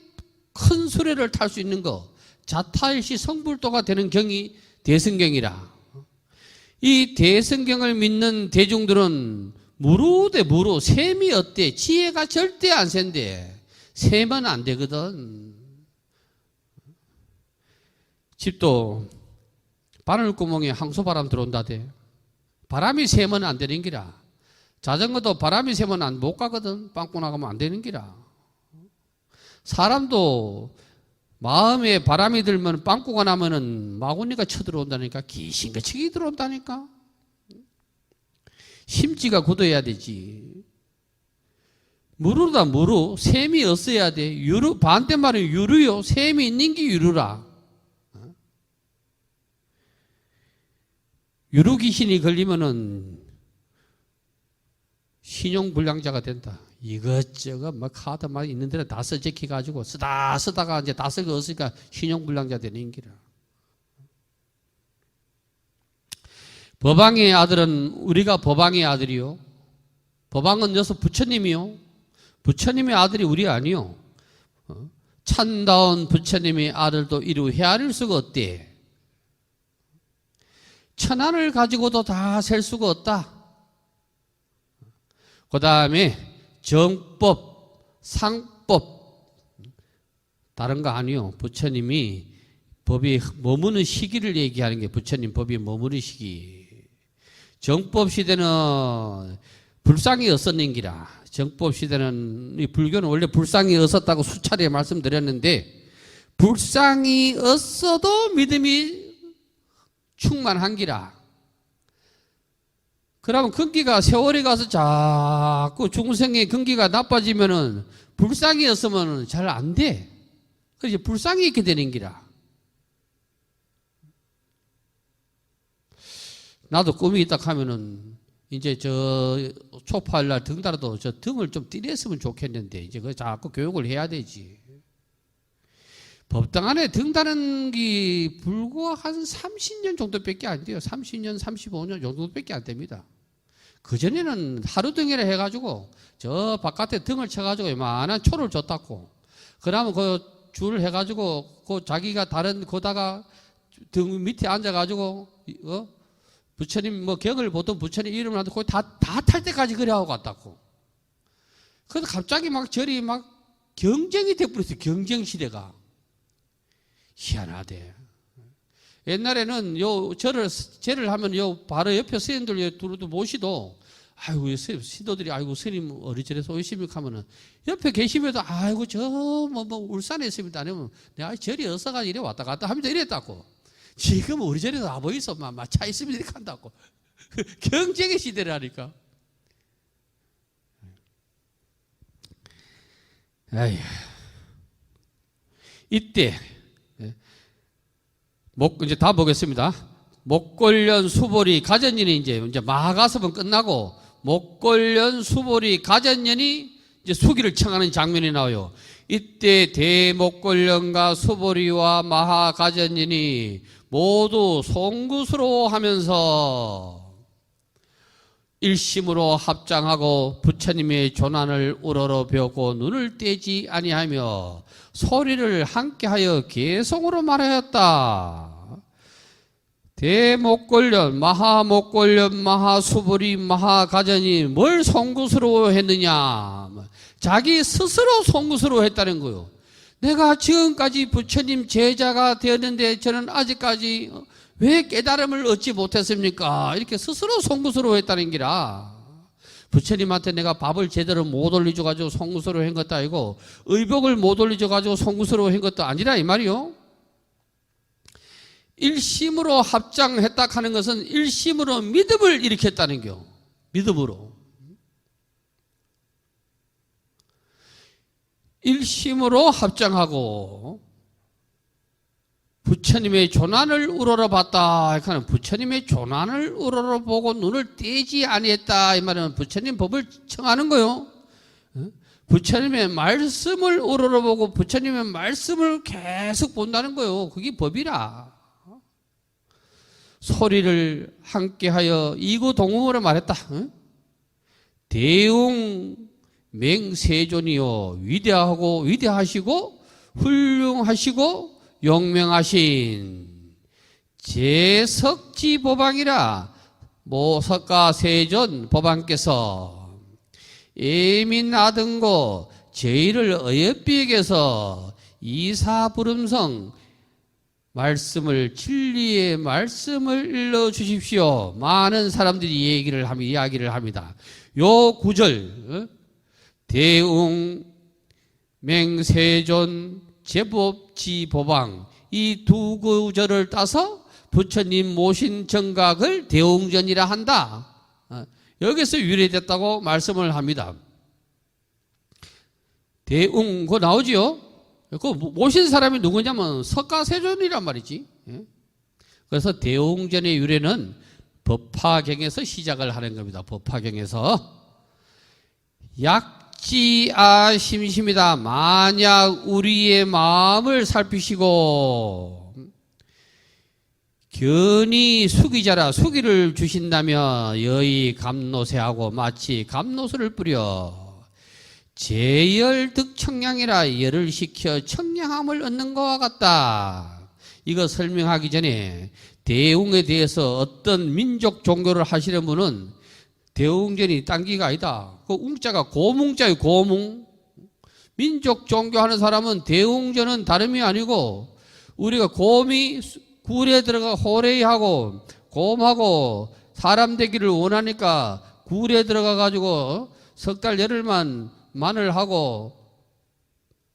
큰 수레를 탈 수 있는 거, 자타일시 성불도가 되는 경이 대승경이라. 이 대승경을 믿는 대중들은 무루 대 무루, 셈이 어때? 지혜가 절대 안 센대. 세면 안 되거든. 집도 바늘구멍에 항소바람 들어온다대. 바람이 세면 안 되는 기라. 자전거도 바람이 세면 못 가거든. 빵꾸 나가면 안 되는 기라. 사람도 마음에 바람이 들면 빵꾸가 나면은 마구니가 쳐들어온다니까. 귀신같이 들어온다니까. 심지가 굳어야 되지. 무루다 무루. 셈이 없어야 돼. 유루, 반대말은 유루요. 셈이 있는 게 유루라. 유루 귀신이 걸리면은 신용불량자가 된다. 이것저것 막 카드 막 있는 데는 다 써제키 가지고 쓰다가 이제 다 쓰고 없으니까 신용불량자 되는 기라. 법왕의 아들은 우리가 법왕의 아들이요. 법왕은 여기서 부처님이요. 부처님의 아들이 우리 아니요. 참다운 부처님의 아들도 이루 헤아릴 수가 없대. 천안을 가지고도 다 셀 수가 없다. 그 다음에 정법, 상법 다른 거 아니요. 부처님이 법이 머무는 시기를 얘기하는 게 부처님 법이 머무는 시기. 정법 시대는 불상이 없었는기라. 정법 시대는 이 불교는 원래 불상이 없었다고 수차례 말씀드렸는데 불상이 없어도 믿음이 충만한기라. 그러면 근기가 세월이 가서 자꾸 중생의 근기가 나빠지면은 불상이 없으면 잘 안 돼. 그래서 불상이 있게 되는 기라. 나도 꿈이 있다 하면은 이제 저 초파일 날 등 달아도 저 등을 좀 띠렸으면 좋겠는데 이제 그 자꾸 교육을 해야 되지. 법당 안에 등 다는 게 불과 한 30년 정도밖에 안 돼요. 30년, 35년 정도밖에 안 됩니다. 그전에는 하루 등이라 해가지고 저 바깥에 등을 쳐가지고 이만한 초를 줬다고. 그러면 그 줄 해가지고 그 자기가 다른 거다가 등 밑에 앉아가지고 부처님 뭐 경을 보던 부처님 이름을 하는데 거기 다 탈 때까지 그래 하고 갔다고. 그래서 갑자기 막 절이 막 경쟁이 돼버렸어요. 경쟁 시대가. 희한하대. 옛날에는 절을 하면 바로 옆에 스님들 두루두 모시도, 아이고, 시도들이, 아이고, 스님 어리절에서 오십니까 하면은, 옆에 계시면도, 아이고, 울산에 있습니다. 아니면, 내가 절이 어서가 이래 왔다 갔다 하면서 이랬다고. 지금 우리 절에서 아 보이소, 차 있으면 이렇게 한다고. 경쟁의 시대라니까. 아휴. 이때, 이제 다 보겠습니다. 목걸련 수보리 가전년이 이제 마가섭은 끝나고 목걸련 수보리 가전년이 이제 수기를 청하는 장면이 나와요. 이때 대목걸련과 수보리와 마하가전년이 모두 송구스러워 하면서 일심으로 합장하고 부처님의 조난을 우러러 배웠고 눈을 떼지 아니하며 소리를 함께하여 개성으로 말하였다. 대목걸련, 마하목걸련, 마하수보리, 마하가전이 뭘 송구스러워 했느냐? 자기 스스로 송구스러워 했다는 거요. 내가 지금까지 부처님 제자가 되었는데 저는 아직까지 왜 깨달음을 얻지 못했습니까? 이렇게 스스로 송구스러워 했다는 기라. 부처님한테 내가 밥을 제대로 못 올려줘가지고 송구스러워 한 것도 아니고 의복을 못 올려줘가지고 송구스러워 한 것도 아니라 이 말이요. 일심으로 합장했다 하는 것은 일심으로 믿음을 일으켰다는 겨. 믿음으로. 일심으로 합장하고 부처님의 조난을 우러러봤다. 하는 부처님의 조난을 우러러보고 눈을 떼지 아니했다. 이 말은 부처님 법을 청하는 거요. 부처님의 말씀을 우러러보고 부처님의 말씀을 계속 본다는 거요. 그게 법이라. 소리를 함께하여 이구동음으로 말했다. 대웅 맹세존이요 위대하시고 훌륭하시고 용명하신 제석지보방이라 모석가 세존 보방께서 예민아등고 제의를 어여삐에게서 이사부름성 말씀을 진리의 말씀을 일러 주십시오. 많은 사람들이 이야기를 합니다. 요 구절 대웅 맹세존 제법지보방 이 두 구절을 따서 부처님 모신 정각을 대웅전이라 한다. 여기서 유래됐다고 말씀을 합니다. 대웅 그거 나오지요? 그 모신 사람이 누구냐면 석가세존이란 말이지. 그래서 대웅전의 유래는 법화경에서 시작을 하는 겁니다. 법화경에서 약지아 심심이다. 만약 우리의 마음을 살피시고 견이 수기자라 수기를 주신다면 여의 감노세하고 마치 감노수를 뿌려 제열득 청량이라 열을 식혀 청량함을 얻는 것과 같다. 이거 설명하기 전에 대웅에 대해서 어떤 민족 종교를 하시는 분은 대웅전이 딴기가 아니다. 그 웅자가 고뭉자예요. 고뭉. 민족 종교하는 사람은 대웅전은 다름이 아니고 우리가 곰이 굴에 들어가 호레이하고 곰하고 사람 되기를 원하니까 굴에 들어가 가지고 석 달 열흘만 마늘하고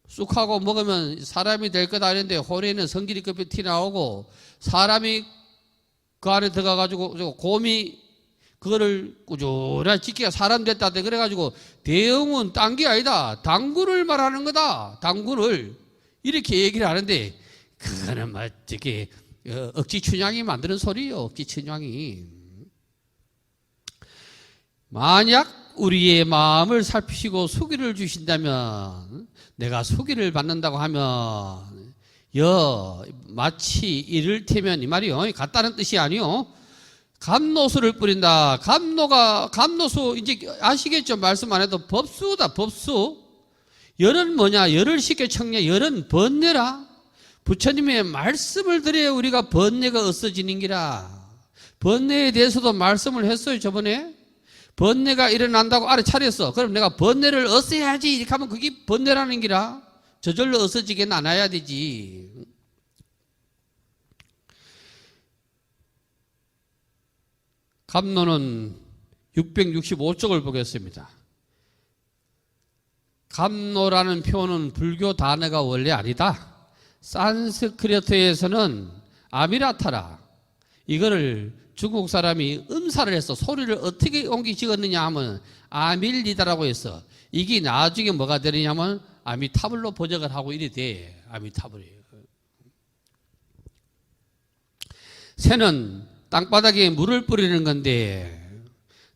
쑥하고 먹으면 사람이 될 거다 하는데 호레이는 성질이 급히 튀나오고 사람이 그 안에 들어가 가지고 곰이 그거를 꾸준히 지키가 사람 됐다. 그래가지고 대웅은 딴 게 아니다. 당군을 말하는 거다. 당군을 이렇게 얘기를 하는데 그거는 막 되게 억지 춘향이 만드는 소리요. 억지 춘향이. 만약 우리의 마음을 살피시고 수기를 주신다면 내가 수기를 받는다고 하면 마치 이를테면 이 말이요. 같다는 뜻이 아니요. 감노수를 뿌린다. 감노수 이제 아시겠죠? 말씀 안 해도 법수다. 법수. 열은 뭐냐? 열을 시켜 청냐. 열은 번뇌라. 부처님의 말씀을 들어야 우리가 번뇌가 없어지는 기라. 번뇌에 대해서도 말씀을 했어요. 저번에 번뇌가 일어난다고 알아차렸어. 그럼 내가 번뇌를 없애야지 이렇게 하면 그게 번뇌라는 기라. 저절로 없어지긴 않아야 되지. 감로는 665쪽을 보겠습니다. 감로라는 표현은 불교 단어가 원래 아니다. 산스크리트에서는 아미라타라. 이거를 중국 사람이 음사를 해서 소리를 어떻게 옮기 지었느냐 하면 아밀리다라고 했어. 이게 나중에 뭐가 되느냐면 아미타불로 번역을 하고 이래 돼. 아미타불이. 새는 땅바닥에 물을 뿌리는 건데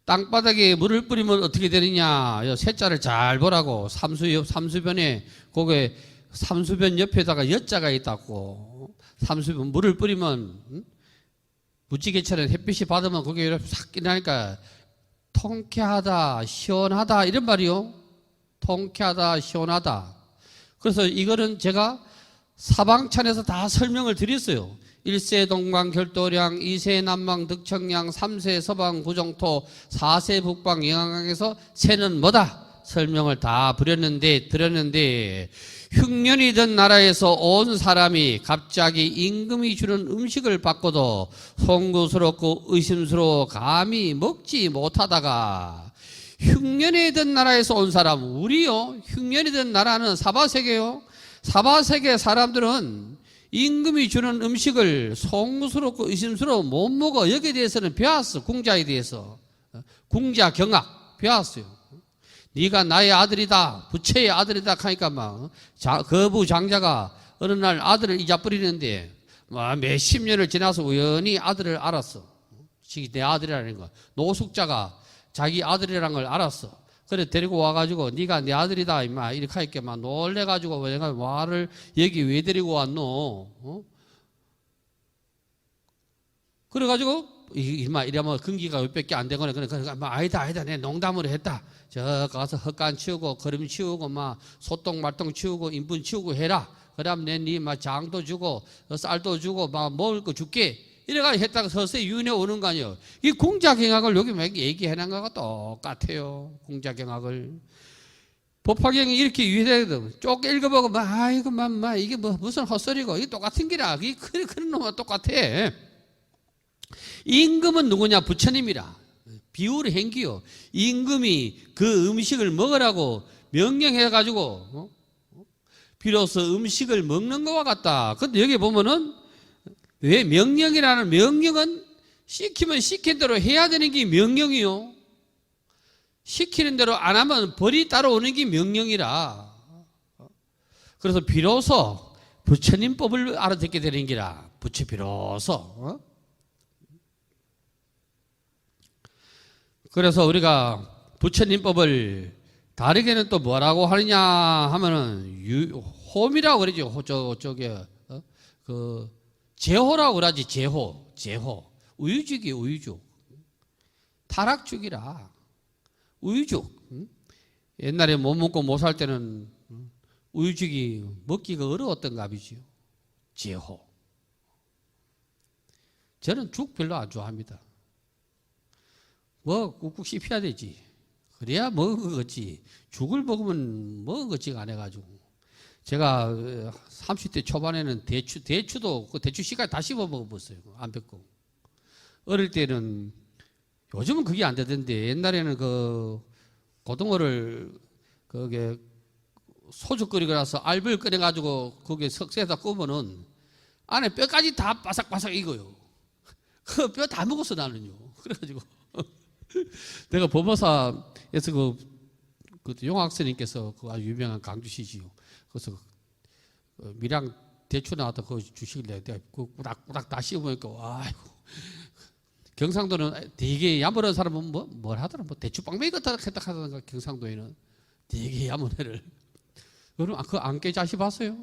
땅바닥에 물을 뿌리면 어떻게 되느냐. 새자를 잘 보라고. 삼수변에 거기에 삼수변 옆에다가 여자가 있다고. 삼수변 물을 뿌리면 무지개처럼 햇빛이 받으면 거기에 이렇게 싹 끼나니까 통쾌하다, 시원하다 이런 말이요. 통쾌하다, 시원하다. 그래서 이거는 제가 사방찬에서 다 설명을 드렸어요. 1세 동방 결도량, 2세 남방 득청량, 3세 서방 구정토, 4세 북방 영항에서 새는 뭐다? 설명을 다 드렸는데 흉년이던 나라에서 온 사람이 갑자기 임금이 주는 음식을 받고도 송구스럽고 의심스러워 감히 먹지 못하다가 흉년이던 나라에서 온 사람, 우리요, 흉년이던 나라는 사바세계요. 사바세계 사람들은 임금이 주는 음식을 송구스럽고 의심스러워 못 먹어. 여기에 대해서는 배웠어. 궁자에 대해서. 궁자 경악 배웠어요. 네가 나의 아들이다, 부처의 아들이다 하니까 막 거부 장자가 어느 날 아들을 잊어버리는데 몇십 년을 지나서 우연히 아들을 알았어. 내 아들이라는 거. 노숙자가 자기 아들이라는 걸 알았어. 그래 데리고 와가지고 네가 내 아들이다 임마 이렇게 하니까 막 놀래가지고 내가 말을 여기 왜 데리고 왔노? 그래가지고 임마 이러면 근기가 몇 밖에 안 되거나 그러니까 아니다 내 농담으로 했다. 저 가서 헛간 치우고 거름 치우고 막 소똥 말똥 치우고 인분 치우고 해라. 그다음 네 장도 주고 쌀도 주고 막 먹을 거 줄게. 이래가지고 했다가 서서히 윤회 오는 거 아니에요. 이 공자경학을 여기 얘기해놓은 거가 똑같아요. 공자경학을. 법화경이 이렇게 유해되거든. 쭉 읽어보고 이거 이게 무슨 헛소리고 이게 똑같은 기라. 이게 그런 놈은 똑같아. 임금은 누구냐? 부처님이라. 비유를 행기요. 임금이 그 음식을 먹으라고 명령해가지고 비로소 음식을 먹는 것과 같다. 근데 여기 보면은 왜 명령이라는 명령은 시키면 시킨 대로 해야 되는 게 명령이요. 시키는 대로 안 하면 벌이 따라오는 게 명령이라. 그래서 비로소 부처님 법을 알아듣게 되는 기라. 부처 비로소. 그래서 우리가 부처님 법을 다르게는 또 뭐라고 하느냐 하면은 홈이라고 그러죠. 제호라고 그러지. 제호. 우유죽이 우유죽. 타락죽이라. 우유죽. 옛날에 못 먹고 못 살 때는 우유죽이 먹기가 어려웠던 값이지요. 제호. 저는 죽 별로 안 좋아합니다. 꾹꾹 씹혀야 되지. 그래야 먹은 거지. 죽을 먹으면 먹은 거지가 안 해가지고. 제가 30대 초반에는 대추도 그 대추 씨까지 다 씹어 먹어봤어요. 안 뱉고. 어릴 때는 요즘은 그게 안 되던데 옛날에는 그 고등어를 그게 소주 끓이고 나서 알을 꺼내가지고 거기에 석쇠에다 끄면은 안에 뼈까지 다 바삭바삭 익어요. 그 뼈 다 먹었어 나는요. 그래가지고 내가 법어사에서 그 용학스님께서 그 아주 유명한 강주시지요. 그래서 밀양 대추 나왔다 그 주시길래 내가 그 꾸닥꾸닥 다 씹으니까 아이고. 경상도는 되게 야무른 사람은 뭘 하더라. 대추빵매기 같다 했다 하던가. 경상도에는 되게 야무른 애를. 여러분 그 안깨 자시 봤어요?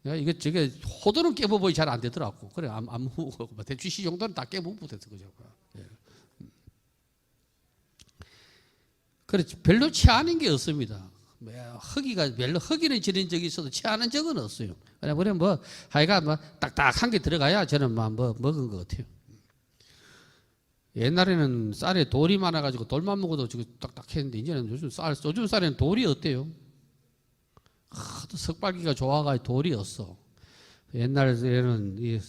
내가 저게 호도는 깨보보이 잘 안 되더라고. 그래 안 먹고 대추씨 정도는 다 깨보면 못했어 그죠. 예. 그래 별로 취하는 게 없습니다. 허기는 지른 적이 있어도 취하는 적은 없어요. 그래 하여간 딱딱한 게 들어가야 저는 먹은 것 같아요. 옛날에는 쌀에 돌이 많아가지고 돌만 먹어도 지금 딱딱했는데 이제는 요즘 쌀에는 돌이 어때요? 하도 석발기가 좋아가지고 돌이 없어. 옛날에는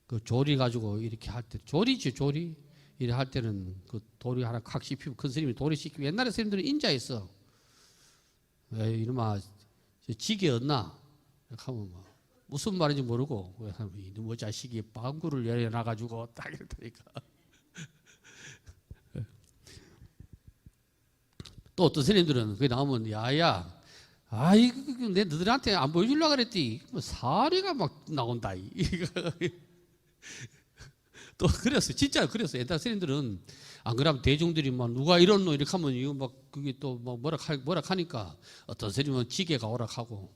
그 조리 가지고 이렇게 할 때 조리지 조리 이렇게 할 때는 그 돌이 하나 칵 씹히고 큰 스님이 돌이 씹히고 옛날에 스님들은 인자했어. 이놈아 지게였나? 이렇게 하면 뭐 무슨 말인지 모르고 이놈의 자식이 방구를 열어놔가지고 딱 이랬다니까. 또 어떤 스님들은 그게 나오면 야야 이거 내 너들한테 안 보여주려고 그랬지. 사리가 막 나온다. 또 그랬어. 진짜 그랬어. 옛날 스님들은 안 그러면 대중들이 막 누가 이런 노 이렇게 하면 이거 막 그게 또 막 뭐라 하니까 어떤 스님은 지게가 오락하고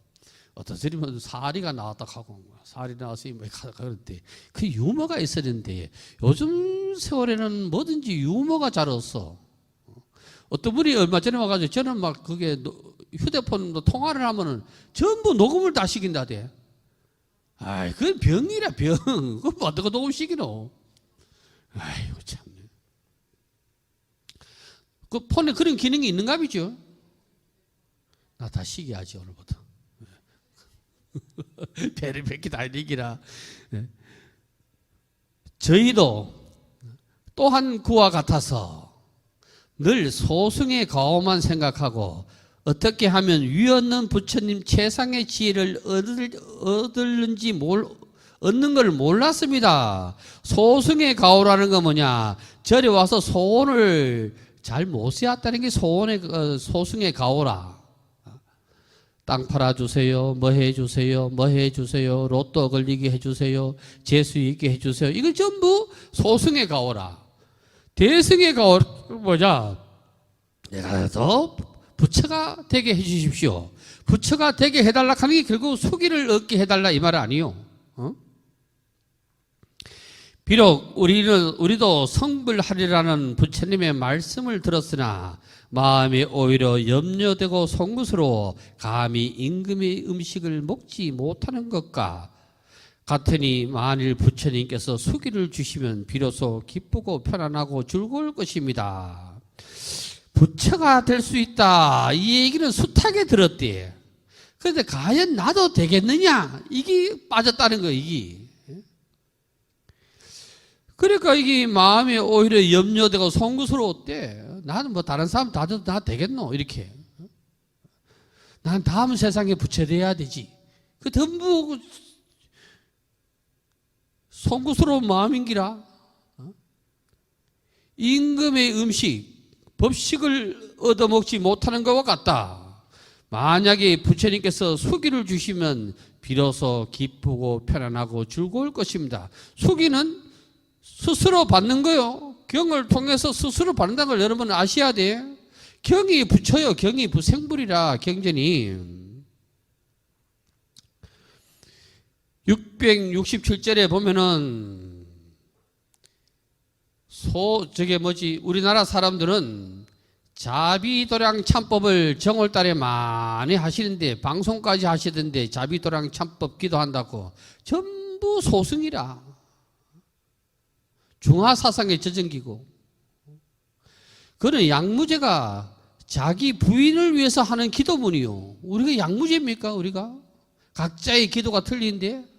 어떤 스님은 사리가 나왔다 하고 사리 나와서 막 그런데 그 유머가 있어야 되는데 요즘 세월에는 뭐든지 유머가 잘 없어. 어떤 분이 얼마 전에 와가지고 저는 막 그게 휴대폰으로 통화를 하면은 전부 녹음을 다 시킨다대. 그건 병이라 병. 그거 뭐 어떻게 녹음 시키노? 아이고 참. 그 폰에 그런 기능이 있는가 보죠? 나 다 시기하지 오늘부터. 배를 뱉기 다 얘기라. 저희도 또한 그와 같아서 늘 소승의 가오만 생각하고 어떻게 하면 위없는 부처님 최상의 지혜를 얻는 걸 몰랐습니다. 소승의 가오라는 건 뭐냐? 절에 와서 소원을 잘 못 세웠다는 게 소승의 가오라. 땅 팔아주세요. 뭐 해주세요. 뭐 해주세요. 로또 걸리게 해주세요. 재수 있게 해주세요. 이거 전부 소승의 가오라. 대승의 가오 뭐냐? 내가 더 부처가 되게 해주십시오. 부처가 되게 해달라 하는 게 결국 수기를 얻게 해달라 이 말 아니요. 비록 우리도 성불하리라는 부처님의 말씀을 들었으나 마음이 오히려 염려되고 송구스러워 감히 임금의 음식을 먹지 못하는 것과 같으니 만일 부처님께서 수기를 주시면 비로소 기쁘고 편안하고 즐거울 것입니다. 부처가 될 수 있다. 이 얘기는 숱하게 들었대. 그런데 과연 나도 되겠느냐? 이게 빠졌다는 거예요, 이게. 그러니까 이게 마음이 오히려 염려되고 송구스러웠대. 나는 뭐 다른 사람 다 되겠노? 이렇게. 난 다음 세상에 부처돼야 되지. 그 전부 송구스러운 마음인기라. 임금의 음식, 법식을 얻어먹지 못하는 것과 같다. 만약에 부처님께서 수기를 주시면 비로소 기쁘고 편안하고 즐거울 것입니다. 수기는 스스로 받는 거요. 경을 통해서 스스로 받는다는 걸 여러분 아셔야 돼. 경이 부처요. 경이 부생불이라 경전이. 667절에 보면은 우리나라 사람들은 자비도량 참법을 정월달에 많이 하시는데 방송까지 하시던데 자비도량 참법 기도한다고 전부 소승이라. 중화사상의 저정기고. 그는 양무제가 자기 부인을 위해서 하는 기도문이요. 우리가 양무제입니까? 우리가? 각자의 기도가 틀린데.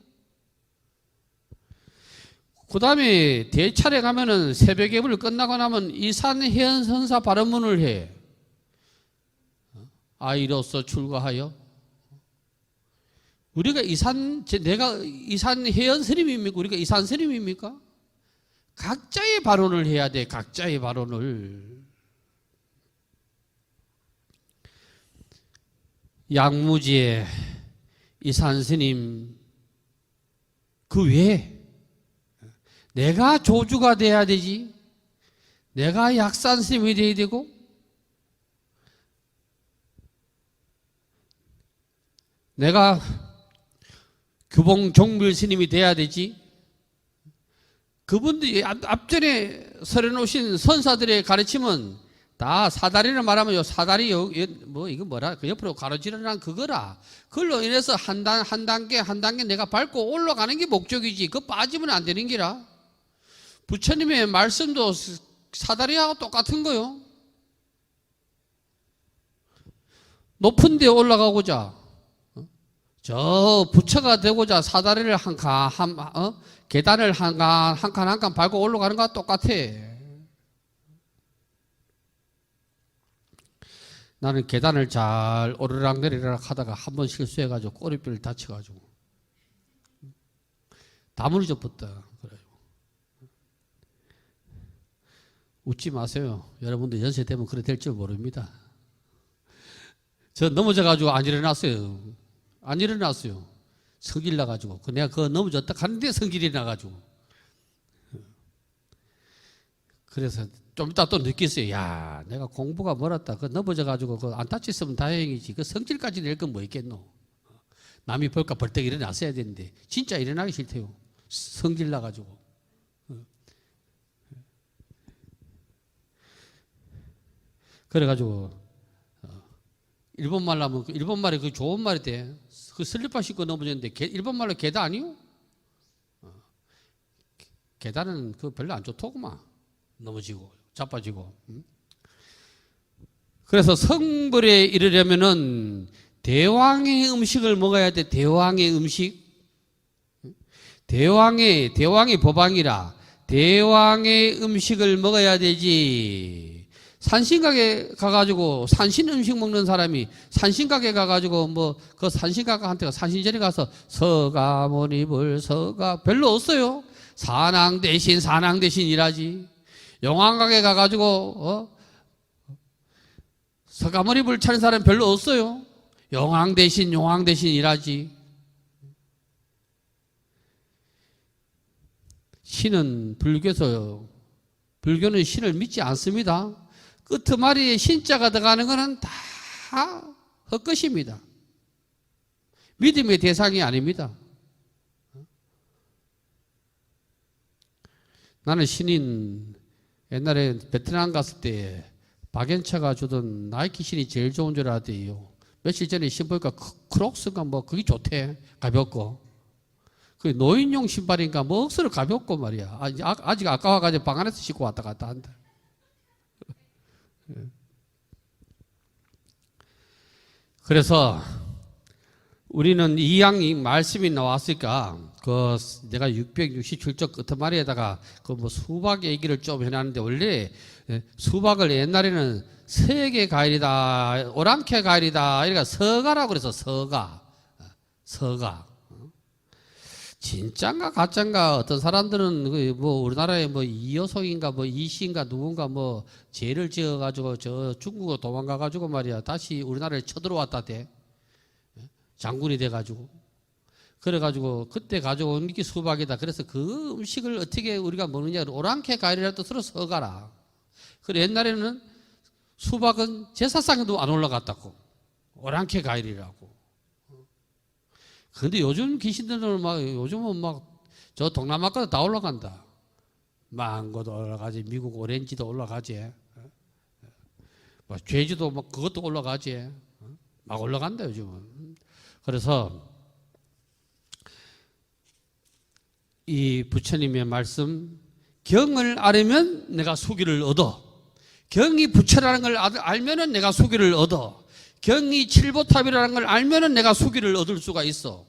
그 다음에 대찰에 가면은 새벽 예불 끝나고 나면 이산해연선사 발언문을 해. 아이로서 출가하여. 우리가 내가 이산해연 스님입니까? 우리가 이산 스님입니까? 각자의 발언을 해야 돼. 각자의 발언을. 양무지의 이산 스님 그 외에 내가 조주가 돼야 되지. 내가 약산 스님이 돼야 되고 내가 규봉 종밀 스님이 돼야 되지. 그분들이 앞전에 서려놓으신 선사들의 가르침은 다 사다리를 말하면 사다리 이거 뭐라 그 옆으로 가로지르는 그거라. 그걸로 인해서 한 단계 내가 밟고 올라가는 게 목적이지. 그거 빠지면 안 되는 기라. 부처님의 말씀도 사다리하고 똑같은 거요. 높은 데 올라가고자, 저 부처가 되고자 사다리를 계단을 한 칸 밟고 올라가는 거와 똑같아. 나는 계단을 잘 오르락 내리락 하다가 한 번 실수해가지고 꼬리뼈를 다쳐가지고 다 무너져 버렸다. 웃지 마세요. 여러분들 연세 되면 그래 될 줄 모릅니다. 저 넘어져가지고 안 일어났어요. 안 일어났어요. 성질 나가지고. 내가 그거 넘어졌다 하는데 성질이 나가지고. 그래서 좀 이따 또 느꼈어요. 야, 내가 공부가 멀었다. 그 넘어져가지고 그 안 다쳤으면 다행이지. 그 성질까지 낼 건 뭐 있겠노. 남이 볼까 벌떡 일어났어야 되는데 진짜 일어나기 싫대요. 성질 나가지고. 그래가지고 일본말로 하면 일본말이 그 좋은 말이 돼. 그 슬리퍼 신고 넘어졌는데 일본말로 계단 아니요? 계단은 그 별로 안 좋더구만. 넘어지고 자빠지고. 그래서 성불에 이르려면은 대왕의 음식을 먹어야 돼. 대왕의 음식. 대왕의 법왕이라 대왕의 음식을 먹어야 되지. 산신각에 가가지고 산신 음식 먹는 사람이 산신각에 가가지고 뭐 그 산신각한테 산신전에 가서 서가모니불 서가 별로 없어요. 산왕 대신 일하지. 용왕각에 가가지고 서가모니불 차린 사람 별로 없어요. 용왕 대신 일하지. 신은 불교는 신을 믿지 않습니다. 끄트머리에 신자가 들어가는 것은 다 헛것입니다. 믿음의 대상이 아닙니다. 나는 신인 옛날에 베트남 갔을 때 박연차가 주던 나이키 신이 제일 좋은 줄 알았대요. 며칠 전에 신보니까 크록스가 뭐 그게 좋대. 가볍고. 그 노인용 신발인가 뭐 억수로 가볍고 말이야. 아직 아까워가지고 방 안에서 신고 왔다 갔다 한다. 그래서 우리는 이 양이 말씀이 나왔으니까 그 내가 667쪽 끝말에다가 그 뭐 수박 얘기를 좀 해놨는데 원래 수박을 옛날에는 세계 과일이다, 오랑캐 과일이다, 이러니까 서가라고 그래서 서가. 진짠가 가짠가 어떤 사람들은 뭐 우리나라에 뭐 이여송인가 뭐 이씨인가 누군가 뭐 죄를 지어가지고 저 중국으로 도망가가지고 말이야 다시 우리나라에 쳐들어왔다 대 장군이 돼가지고 그래가지고 그때 가져온 게 수박이다. 그래서 그 음식을 어떻게 우리가 먹느냐 오랑캐 과일이라는 뜻으로 서가라. 그래 옛날에는 수박은 제사상에도 안 올라갔다고 오랑캐 과일이라고. 근데 요즘 귀신들은 요즘은 저 동남아까지 다 올라간다. 망고도 올라가지, 미국 오렌지도 올라가지, 뭐 제주도 그것도 올라가지, 막 올라간다 요즘은. 그래서 이 부처님의 말씀, 경을 알으면 내가 수기를 얻어. 경이 부처라는 걸 알면은 내가 수기를 얻어. 경이 칠보탑이라는 걸 알면은 내가 수기를 얻을 수가 있어.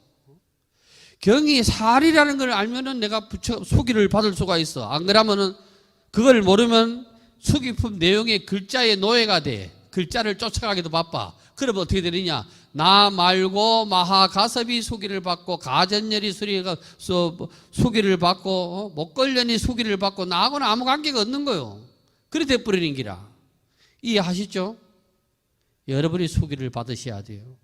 경이 살이라는 걸 알면은 내가 수기를 받을 수가 있어. 안 그러면은 그걸 모르면 수기품 내용의 글자의 노예가 돼. 글자를 쫓아가기도 바빠. 그러면 어떻게 되느냐? 나 말고 마하가섭이 수기를 받고 가전열이 수기를 받고 목걸련이 수기를 받고 나하고는 아무 관계가 없는 거요. 그래 돼버리는 기라. 이해하시죠? 여러분이 수기를 받으셔야 돼요.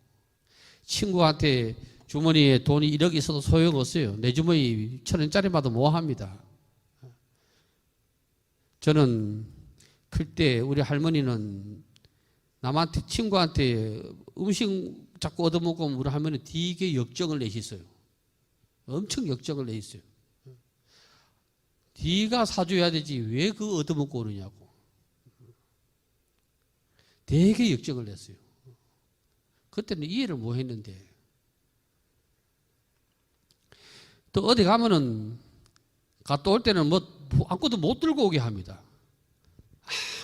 친구한테 주머니에 돈이 1억 있어도 소용없어요. 내 주머니 1,000원짜리마다 뭐합니다. 저는 클 때 우리 할머니는 남한테 친구한테 음식 자꾸 얻어먹으면 우리 할머니 되게 역정을 내셨어요. 엄청 역정을 내셨어요. 네가 사줘야 되지 왜 그거 얻어먹고 오느냐고. 되게 역정을 냈어요. 그때는 이해를 못 했는데 또 어디 가면은 갔다 올 때는 뭐 아무것도 못 들고 오게 합니다.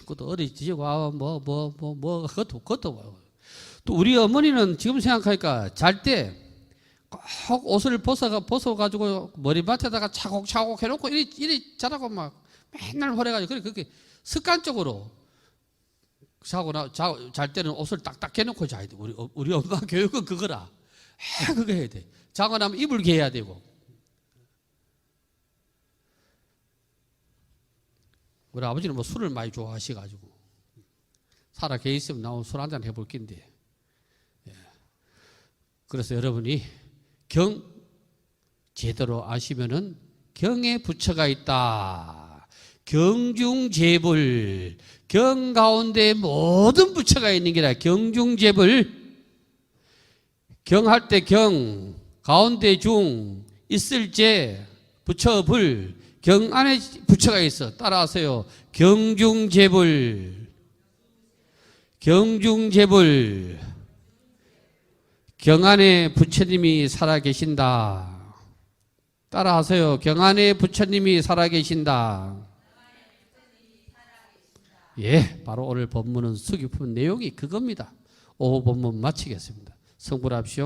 아무것도 어디 지고 그것도 와요. 또 우리 어머니는 지금 생각하니까 잘 때 꼭 옷을 벗어가지고 머리맡에다가 차곡차곡 해놓고 이리 자라고 막 맨날 허래가지고 그렇게 습관적으로 잘 때는 옷을 딱딱 해놓고 자야 돼. 우리 엄마 교육은 그거라. 그거 해야 돼. 자고 나면 이불 개야 되고. 우리 아버지는 뭐 술을 많이 좋아하셔가지고 살아 계시면 나오면 술 한잔 해볼 낀데. 그래서 여러분이 경 제대로 아시면은 경에 부처가 있다. 경중재불. 경 가운데 모든 부처가 있는 게라 경중재불. 경할 때 경, 가운데 중, 있을 제, 부처 불. 경 안에 부처가 있어. 따라하세요. 경중재불. 경중재불. 경 안에 부처님이 살아계신다. 따라하세요. 경 안에 부처님이 살아계신다. 예, 바로 오늘 법문은 수기품 내용이 그겁니다. 오후 법문 마치겠습니다. 성불합시오.